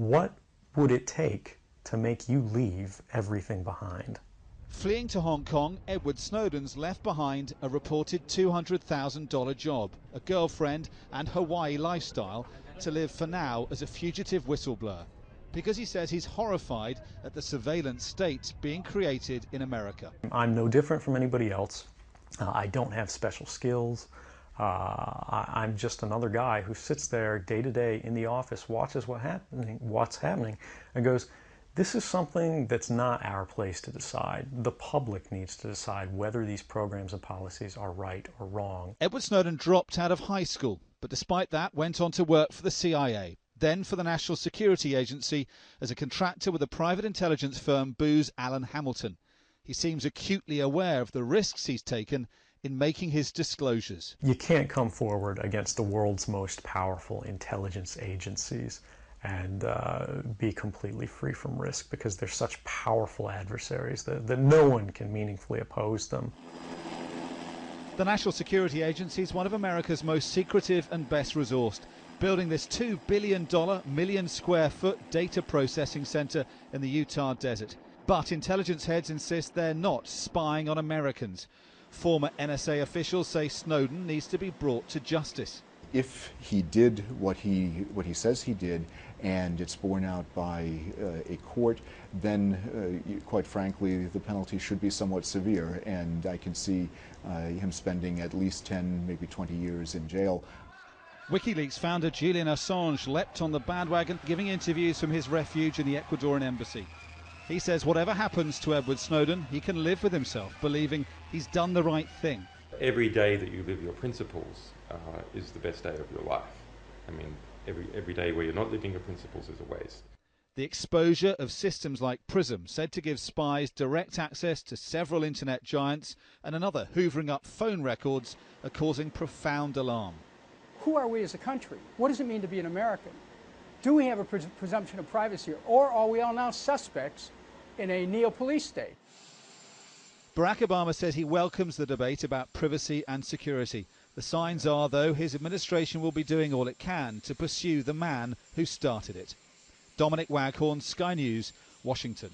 What would it take to make you leave everything behind? Fleeing to Hong Kong, Edward Snowden's left behind a reported $200,000 job, a girlfriend and Hawaii lifestyle to live for now as a fugitive whistleblower. Because he says he's horrified at the surveillance state being created in America. I'm no different from anybody else. I don't have special skills. I'm just another guy who sits there day to day in the office, watches what's happening, and goes, this is something that's not our place to decide. The public needs to decide whether these programs and policies are right or wrong. Edward Snowden dropped out of high school, but despite that went on to work for the CIA, then for the National Security Agency as a contractor with a private intelligence firm Booz Allen Hamilton. He seems acutely aware of the risks he's taken in making his disclosures. You can't come forward against the world's most powerful intelligence agencies and be completely free from risk, because they're such powerful adversaries that no one can meaningfully oppose them. The National Security Agency is one of America's most secretive and best resourced, building this $2 billion, million square foot data processing center in the Utah desert. But intelligence heads insist they're not spying on Americans. Former NSA officials say Snowden needs to be brought to justice. If he did what he says he did, and it's borne out by a court, then quite frankly the penalty should be somewhat severe, and I can see him spending at least 10, maybe 20 years in jail. WikiLeaks founder Julian Assange leapt on the bandwagon, giving interviews from his refuge in the Ecuadorian embassy. He says whatever happens to Edward Snowden, he can live with himself, believing he's done the right thing. Every day that you live your principles is the best day of your life. I mean, every day where you're not living your principles is a waste. The exposure of systems like PRISM, said to give spies direct access to several internet giants, and another hoovering up phone records, are causing profound alarm. Who are we as a country? What does it mean to be an American? Do we have a presumption of privacy, or are we all now suspects in a neo-police state? Barack Obama says he welcomes the debate about privacy and security. The signs are, though, his administration will be doing all it can to pursue the man who started it. Dominic Waghorn, Sky News, Washington.